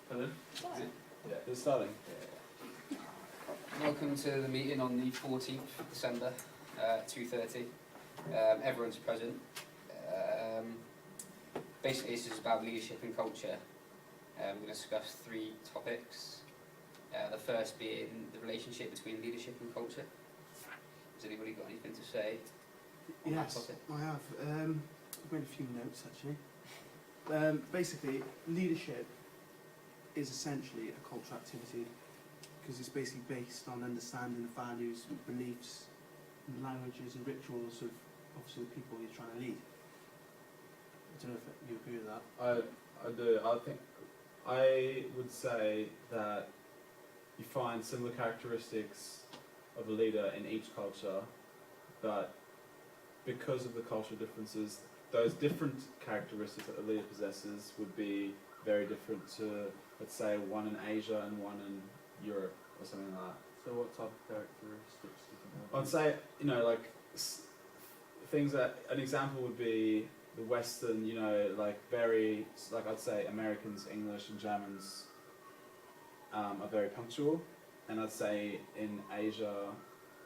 Pardon? Yeah, it's starting. Welcome to the meeting on the 14th of December, 2:30. Everyone's present. Basically, this is about leadership and culture. We're going to discuss 3 topics. The first being the relationship between leadership and culture. Has anybody got anything to say on that Yes, topic? I have. I've made a few notes actually. Basically, leadership is essentially a cultural activity because it's basically based on understanding the values, beliefs, and languages and rituals of obviously the people you're trying to lead. I don't know if you agree with that. I do. I think I would say that you find similar characteristics of a leader in each culture, but because of the cultural differences, those different characteristics that a leader possesses would be very different to, let's say, one in Asia and one in Europe or something like that. So what type of characteristics do you think that I'd say, like things that, an example would be the Western, like I'd say Americans, English and Germans are very punctual, and I'd say in Asia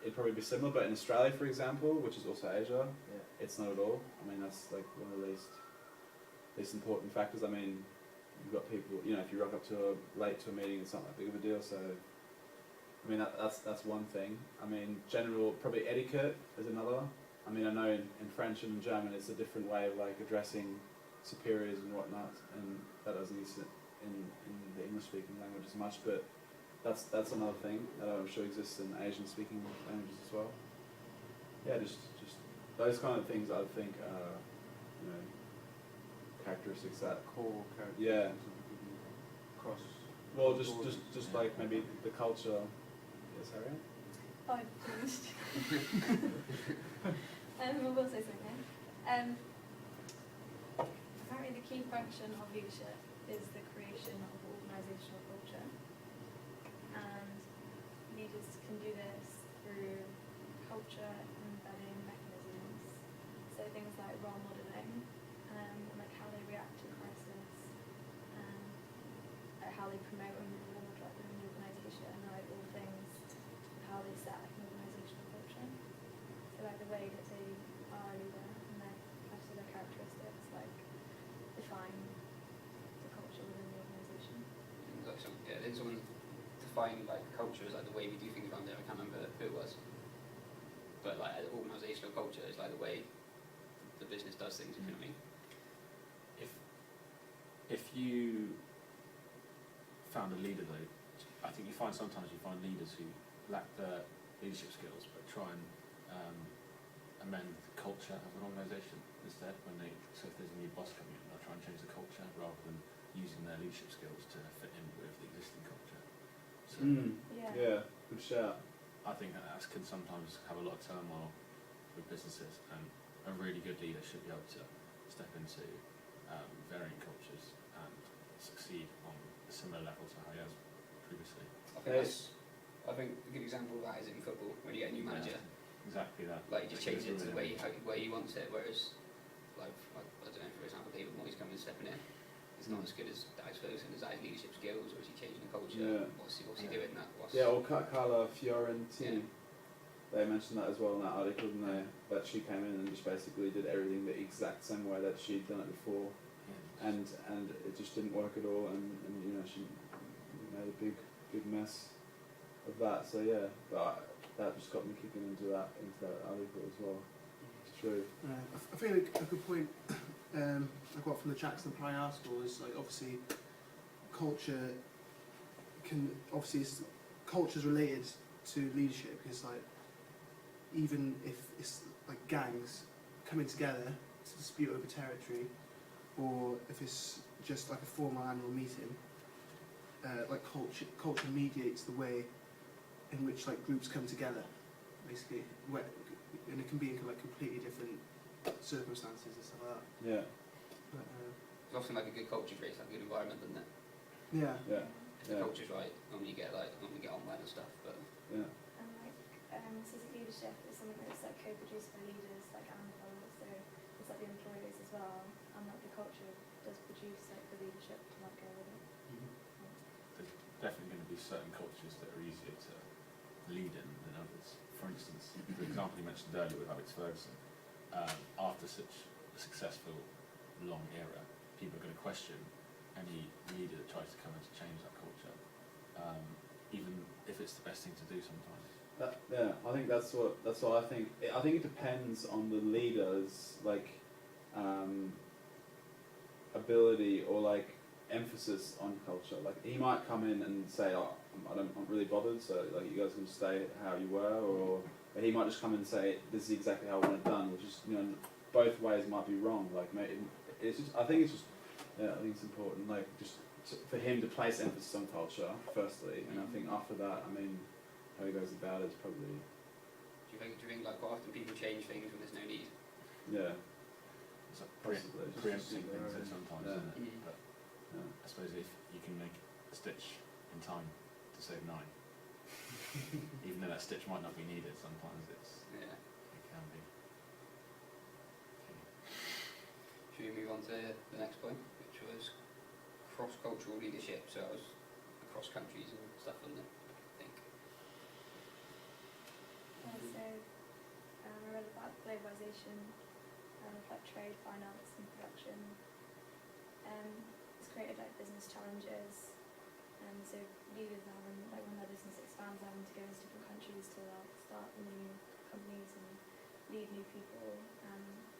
it'd probably be similar, but in Australia, for example, which is also Asia, it's not at all. I mean, that's like one of the least important factors. I mean, you've got people, if you rock up late to a meeting, it's not that big of a deal, so I mean, that's one thing. I mean, general, probably etiquette is another. I mean, I know in French and German it's a different way of like addressing superiors and whatnot, and that doesn't exist in the English-speaking language as much, but that's another thing that I'm sure exists in Asian-speaking languages as well. Yeah, just those kind of things I think are, characteristics that core characteristics Yeah. across? Well, just like maybe the culture. Yes, Harriet? I've finished. I will say something. Apparently the key function of leadership is the creation of organisational culture. And leaders can do this through culture embedding mechanisms. So things like role modelling, like how they react to crisis, how they promote and reward within the organisation, like all things, how they set like an organisational culture. So like the way that they are a leader and their characteristics like define the culture within the organisation. I think someone defined like culture as like the way we do things around there. I can't remember who it was, but like organisational culture is like the way the business does things. If you know what I mean. If you found a leader though, I think sometimes you find leaders who lack the leadership skills but try and amend the culture of an organisation instead. So if there's a new boss coming in, they'll try and change the culture rather than using their leadership skills to fit in with the existing culture. So Yeah, good shout. I think that can sometimes have a lot of turmoil with businesses, and a really good leader should be able to step into varying cultures and succeed on a similar level to how he has previously. I think a good example of that is in football when you get a new manager. Exactly that. Like you just change it to the way you want it, whereas like I don't know, for example, David Moyes coming and stepping in, it's not as good as Alex Ferguson. Is that his leadership skills, or is he changing the culture? Yeah. What's he doing that? Or Carla Fiorentini. They mentioned that as well in that article, didn't they? That she came in and just basically did everything the exact same way that she'd done it before, and it just didn't work at all, and she made a big mess of that. So yeah, but that just got me kicking into that article as well. It's true. I feel like a good point I got from the Jackson Pride article is like obviously culture culture's related to leadership, because like even if it's like gangs coming together to dispute over territory, or if it's just like a formal annual meeting, like culture mediates the way in which like groups come together, basically, and it can be in like completely different circumstances and stuff like that. Yeah. But, It's often like a good culture creates like a good environment, doesn't it? yeah. Yeah. If the culture's right, normally you get on well and stuff. But Yeah. And like civic leadership is something that's like co-produced by leaders like and followers, so it's like the employees as well, and like the culture does produce like the leadership to like go with it. certain cultures that are easier to lead in than others. For instance, the example you mentioned earlier with Alex Ferguson, after such a successful long era, people are going to question any leader that tries to come in to change that culture, even if it's the best thing to do sometimes. Yeah, I think that's what I think. I think it depends on the leader's ability or emphasis on culture. Like he might come in and say, "Oh, I'm not really bothered, so you guys can stay how you were," or he might just come in and say, "This is exactly how I want it done," which is both ways might be wrong. It's just I think it's important for him to place emphasis on culture firstly, and I think after that, how he goes about it is probably Do you think quite often people change things when there's no need? yeah. It's like Possibly, just preempting their things own- sometimes, yeah. isn't it? Mm. But Yeah. I suppose if you can make a stitch in time to save 9, even though that stitch might not be needed, sometimes it Yeah. can be. Okay. Should we move on to the next point, which was cross-cultural leadership? So it was across countries and stuff, wasn't it? I think. I read about globalisation of trade, finance and production. It's created business challenges, and so leaders are having when their business expands, having to go into different countries to start new companies and lead new people.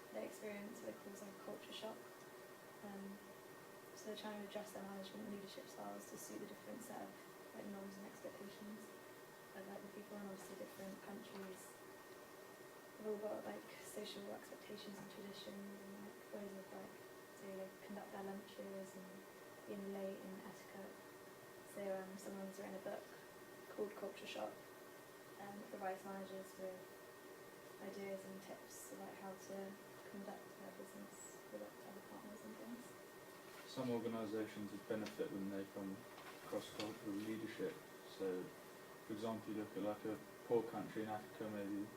They experience what they call culture shock. So they're trying to adjust their management and leadership styles to suit the different set of norms and expectations of the people, and obviously different countries have all got social expectations and traditions and ways of so they conduct their lunches and being late and etiquette. So someone's written a book called Culture Shock, that provides managers with ideas and tips about how to conduct their business with other partners and things. Some organisations would benefit when they from cross-cultural leadership. So, for example, you look at a poor country in Africa, maybe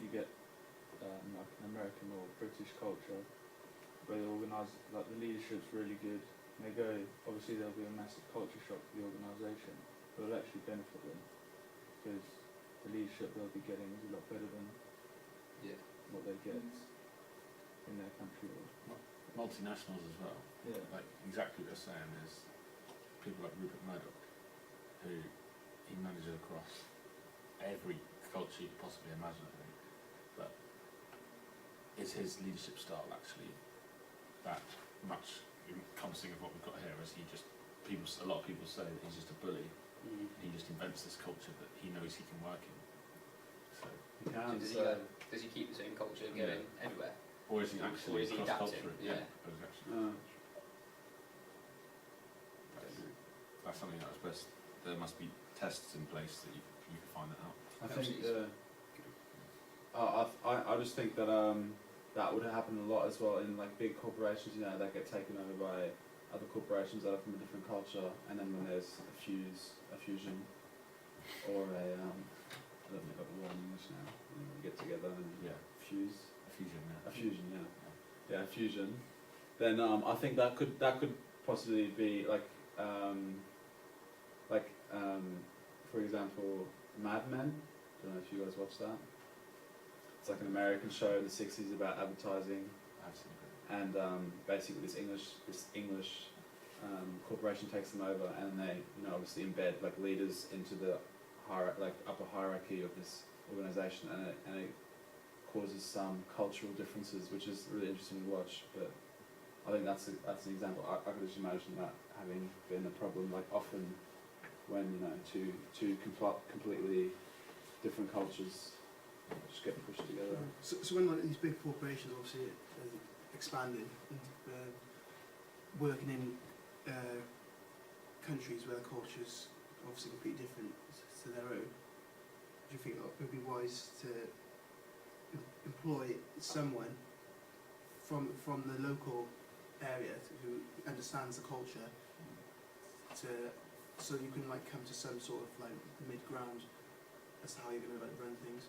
you get an American or British culture where they organise the leadership's really good. And they go, obviously there'll be a massive culture shock to the organisation, but it'll actually benefit them because the leadership they'll be getting is a lot better than Yeah. what they get in their country. Multinationals as well. Yeah. Exactly what you're saying is people like Rupert Murdoch, who he manages across every culture you could possibly imagine, I think. But is his leadership style actually that much encompassing of what we've got here? Is he just a lot of people say that he's just a bully. Mm. He just invents this culture that he knows he can work in. So, You can, So does he keep the same culture going everywhere? or is he Or actually is he adapting? cross-cultural? Yeah. Or is he actually- Okay. That's something that I suppose there must be tests in place that you can find that out. I think Absolutely. I just think that that would happen a lot as well in big corporations. That get taken over by other corporations that are from a different culture, and then when there's a fusion, or I don't think I've got the word in English now. We get together and Yeah. fuse. A fusion, yeah. A fusion, yeah, a fusion. Then I think that could possibly be for example, Mad Men. I don't know if you guys watch that. It's an American show in the '60s about advertising, I've seen it. and basically this English corporation takes them over, and they obviously embed leaders into the upper hierarchy of this organisation, and it causes some cultural differences, which is really interesting to watch. But I think that's an example. I could just imagine that having been a problem often when two completely different cultures just get pushed together. So when these big corporations obviously expanded and working in countries where the culture's obviously completely different to their own, do you think it would be wise to employ someone from the local area who understands the culture so you can come to some sort of mid-ground as to how you're going to run things?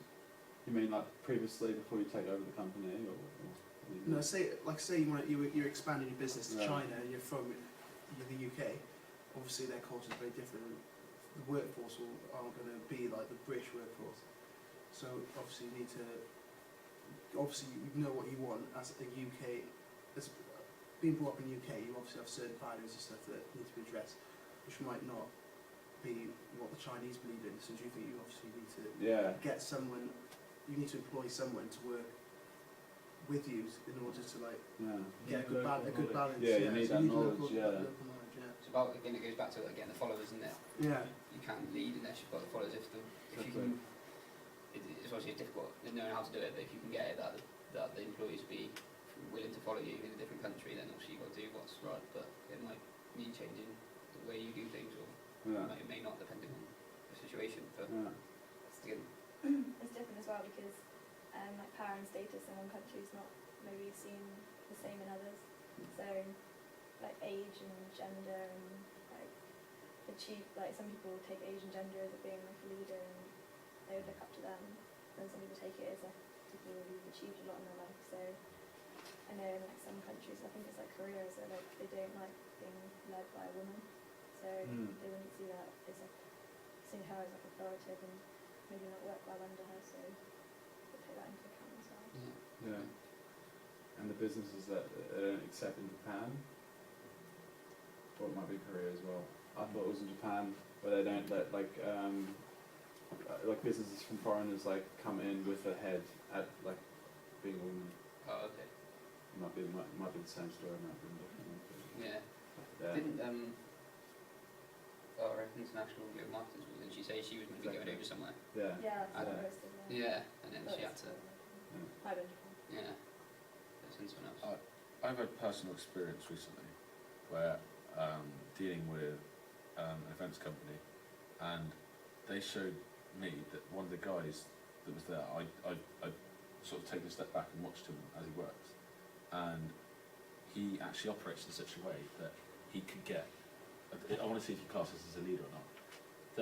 You mean previously before you take over the company, or No, say you're expanding your business to Right. China and you're the UK. Obviously, their culture is very different. the workforce aren't going to be like the British workforce. So obviously you need to, obviously you know what you want as a UK, as being brought up in the UK, you obviously have certain values and stuff that need to be addressed, which might not be what the Chinese believe in. So do you think you obviously need to Yeah. get someone, you need to employ someone to work with you in order to like Yeah. get a good balance? Yeah, you need so that you need knowledge, yeah. local knowledge, It's about, again, it goes back to like, getting the followers, isn't it? yeah. You can't lead unless you've got the followers. If you can, it's obviously difficult knowing how to do it, but if you can get it that the employees be willing to follow you in a different country, then obviously you've got to do what's right, but it might mean changing the way you do things, or Yeah. it may not, depending on the situation, but Yeah. it's again, It's different as well because like power and status in one country is not maybe seen the same in others. So like age and gender and like like some people take age and gender as being like a leader and they would look up to them, and some people take it as like people who've achieved a lot in their life. So I know in like some countries, I think it's like Korea, so like they don't like being led by a woman, so they wouldn't see that as like seeing her as like authoritative and maybe not work well under her, so they take that into account as well. Yeah. And the businesses that they don't accept in Japan, or it might be Korea as well. I thought it was in Japan where they don't let like businesses from foreigners like come in with a head at like being a woman. Oh, okay. Might be the same story, might be different. Yeah. Yeah. Didn't our international Leo Martins, didn't she say she was going to be going over somewhere? Yeah. Yeah, that's I what don't most of them. Yeah, and then she had to. I've been Japan. Yeah. Send someone else. I've had personal experience recently where dealing with an events company, and they showed me that one of the guys that was there, I sort of taken a step back and watched him as he works, and he actually operates in such a way that he could get, I want to see if he classes as a leader or not,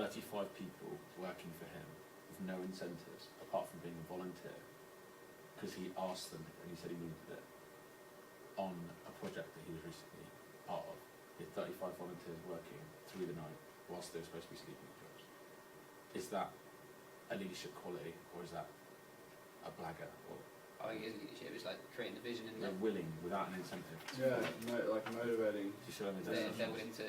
35 people working for him with no incentives apart from being a volunteer, because he asked them and he said he needed it on a project that he was recently part of. He had 35 volunteers working through the night whilst they were supposed to be sleeping at jobs. Is that a leadership quality, or is that a blagger? Or I think it is leadership. It's like creating the vision, and they're willing without an incentive? Yeah, like motivating. Do you see what I mean? they're willing to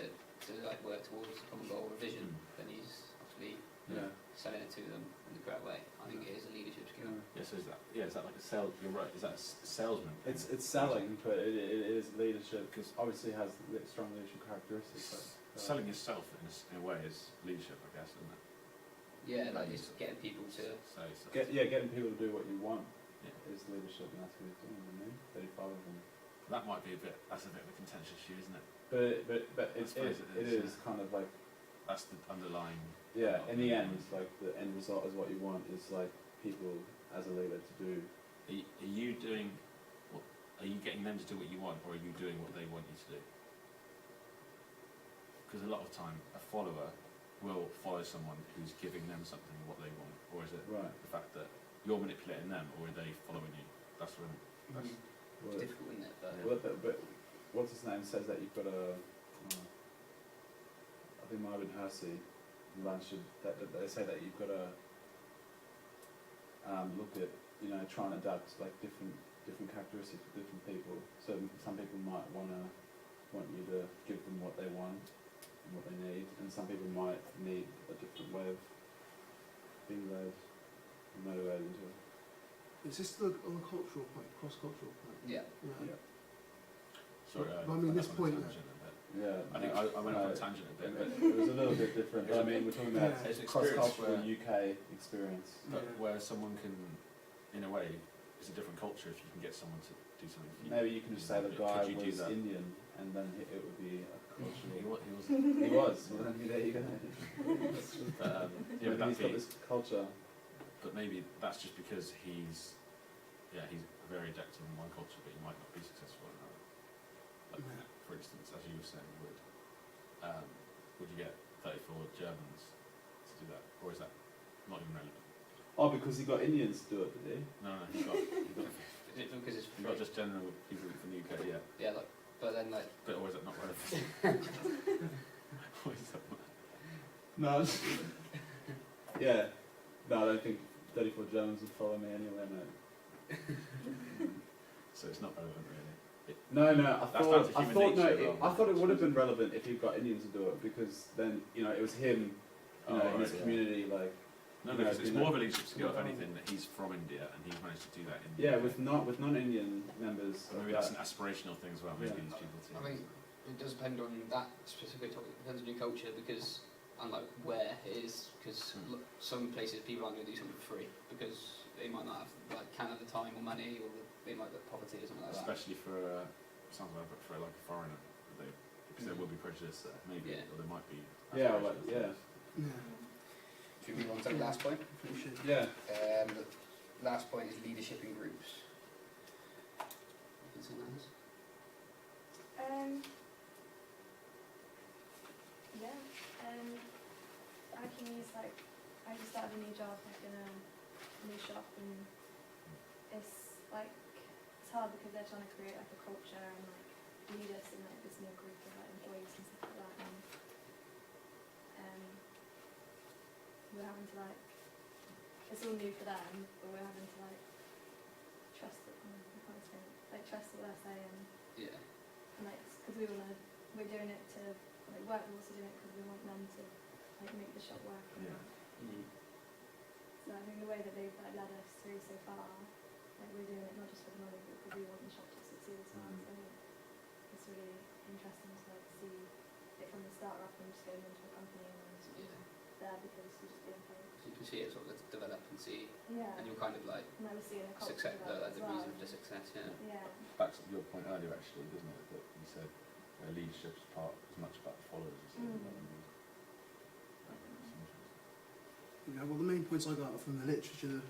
like work towards a common goal or vision. Then he's actually Yeah. selling it to them in the correct way. I think it is a leadership skill. Yeah, so is that like a sales? You're right. Is that a salesman? It's selling, but it is leadership because obviously it has strong leadership characteristics. Like, Selling yourself in a way is leadership, I guess, isn't it? Yeah, like just getting people to. So getting people to do what you want Yeah. is leadership, and that's what he's doing. I mean, 35 of them. that might be that's a bit of a contentious issue, isn't it? But I suppose it is kind of like That's the underlying. yeah. In the end, like the end result is what you want is like people as a leader to do. Are you doing? Are you getting them to do what you want, or are you doing what they want you to do? Because a lot of time, a follower will follow someone who's giving them something what they want, or is it Right. the fact that you're manipulating them, or are they following you? That's when. That's, It's Well, difficult, isn't it? But but what's his name says that you've got to. I think Marvin Hersey that they say that you've got to look at try and adapt like different characteristics of different people. So some people might want you to give them what they want and what they need, and some people might need a different way of being led and motivated into it. Is this still on a cultural point, cross-cultural point? yeah, Yeah. sorry, But I mean, went this off on a point- tangent a bit. Yeah. I think I went off on a tangent a bit, But it was a little bit different. But I mean, we're talking about Yeah. It's experience cross-cultural where- UK experience. but Yeah. where someone can, in a way, it's a different culture if you can get someone to do something for you. Maybe you can just say the Could guy you do was that? Indian, and then it would be a cultural. He was. He was. Well, then there you go. But, Yeah, yeah, but he's got be, this culture. but maybe that's just because he's very adept in one culture, but he might not be successful in another. Like, Yeah. for instance, as you were saying, would you get 34 Germans to do that, or is that not even relevant? Oh, because he got Indians to do it, did he? No, he got is it because it's not just general people from the UK, yeah. yeah, like, but then like But or is that not relevant? Or is that not- No. Yeah. No, I don't think 34 Germans would follow me anywhere, no. So it's not relevant really. No, I That's thought, down to I human thought, no, nature, I thought it would have been relevant if you'd got Indians to do it, because then, you know, it was him, you know, Oh, in his right, yeah. community, like, No, you no, know, 'cause it's you more know. of a leadership skill, if anything, that he's from India and he's managed to do that in Yeah, with non-Indian members. So maybe of that's an that. aspirational thing as well, maybe Yeah. these people too. I think it does depend on that specific topic. It depends on your culture because, and like where it is, because some places people aren't going to do something for free because they might not have like can't have the time or money, or they might have poverty or something like that. Especially for sounds like for like a foreigner, because there will be prejudice there, maybe, Yeah. or there might be. Yeah, like, aspirational yeah. things. Yeah, Should we move on to the last point? we should. Yeah. The last point is leadership in groups. Anything on that? Yeah. I can use like I just started a new job like in a new shop, and it's like it's hard because they're trying to create like a culture and like lead us in like this new group of like employees and stuff like that, and we're having to like it's all new for them, but we're having to like trust it. I can't explain it. Like trust what they're saying. Yeah. And like, because we wanna, we're doing it to like work, we're also doing it because we want them to like make the shop work. And Yeah. Mm. So I think the way that they've like led us through so far, like we're doing it not just for the money, but because we want the shop to succeed as well. So I think it's really interesting to like see it from the start rather than just going into a company and then sort of Yeah. there because you're just being paid. So you can see it sort of develop and see, Yeah. and you're kind of like And I was seeing a culture success, develop the as well. reason for the success. Yeah. Yeah. Back to your point earlier, actually, doesn't it? That you said leadership is part as much about the followers as it is about the leaders. That's interesting. Yeah, well, the main points I got from the literature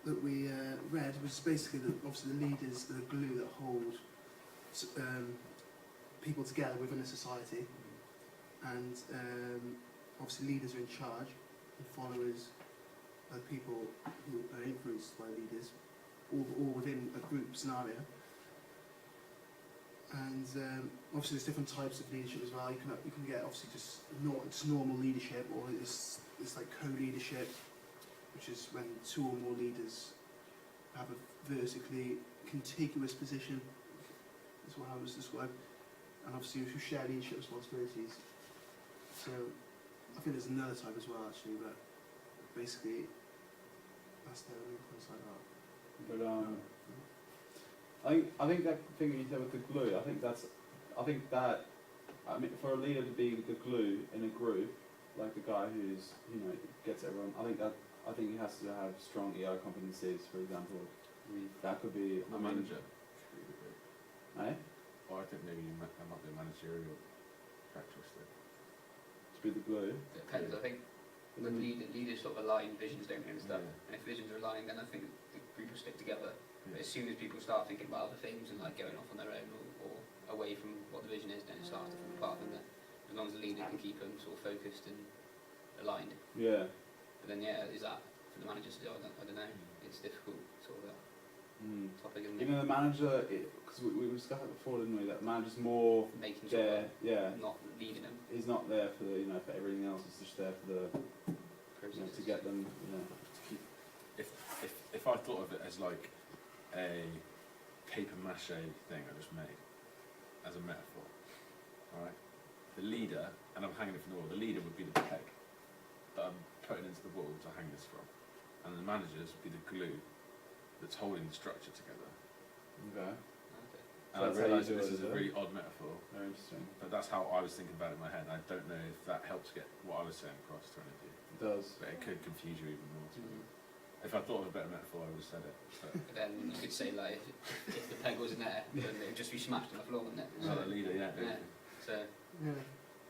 that we read was basically that obviously the leaders are the glue that hold people together within a society, and obviously leaders are in charge, and followers are people who are influenced by leaders, all within a group scenario. And obviously there's different types of leadership as well. You can get obviously just normal leadership, or it's like co-leadership, which is when two or more leaders have a vertically contiguous position, is what I was described, and obviously who share leadership responsibilities. So I think there's another type as well actually, but basically that's the only points I got. But I think that thing that you said with the glue, I think that I mean for a leader to be the glue in a group, like the guy who's, you know, gets everyone, I think he has to have strong EI competencies, for example. That could be A manager should be the group. eh? Or I think maybe that might be a managerial characteristic. To be the glue. It depends. I think when leaders sort of align, visions don't and stuff. Yeah. And if visions are aligned, then I think the group will stick together. But Yeah. as soon as people start thinking about other things and like going off on their own or away from what the vision is, then it starts to fall apart. And as long as the leader can keep them sort of focused and aligned, Yeah. but then yeah, is that for the managers to do? I don't know. It's difficult sort of Mm. topic, isn't You it? know, the manager, because we discussed it before, didn't we? That manager's more Making sure there, yeah. they're not leading them. He's not there for the, you know, for everything else. He's just there for the, you know, Processes. to get them, you know. If I thought of it as like a paper mache thing I just made as a metaphor, alright? The leader, and I'm hanging it from the wall, the leader would be the peg that I'm putting into the wall to hang this from. And the managers would be the glue that's holding the structure together. Okay. Okay. And So I that's how you realise do this it, is is a it? really odd metaphor, Very interesting. but that's how I was thinking about it in my head. I don't know if that helps get what I was saying across to any of you, It does. but it could confuse you even more. Mhm. If I thought of a better metaphor, I would have said it. But But then you could say like, if the peg wasn't there, then it would just be smashed on the floor, wouldn't it? not a leader, yeah. Yeah. So Yeah.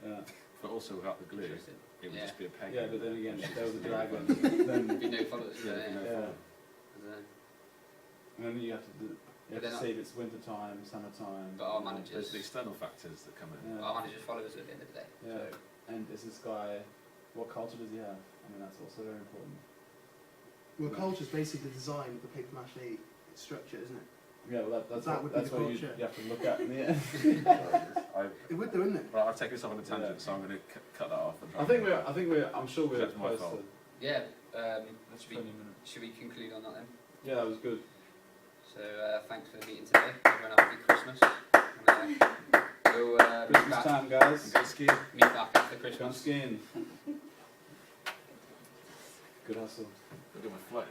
Yeah. But also without the glue, interesting. it would Yeah. just be a peg. Yeah, but then again, if there was a dragon, There'd then be no followers. Yeah, Yeah. no yeah. follow. So, and then you have to do, you But have then to see if it's winter time, summer time. But our you know. managers- There's the external factors that come in. Yeah. our managers followers at the end of the day. Yeah. So, And is this guy, what culture does he have? I mean, that's also very important. Well, Yeah. culture is basically the design of the paper mache structure, isn't it? Yeah, well, that's That would be that's the what you, culture. you have to look at in the end. It would do, wouldn't it? Right, I've taken this off on a tangent, Yeah. so I'm going to cut that off. And try I think we're. I'm sure we're That's my close fault. to. Yeah, That's should we 20 minutes. should we conclude on that then? Yeah, that was good. So thanks for the meeting today. Everyone have a good Christmas. And, we'll meet Christmas back, time, guys. Go skiing. meet back after Come Christmas. skiing. Good hustle. I'll do my flight.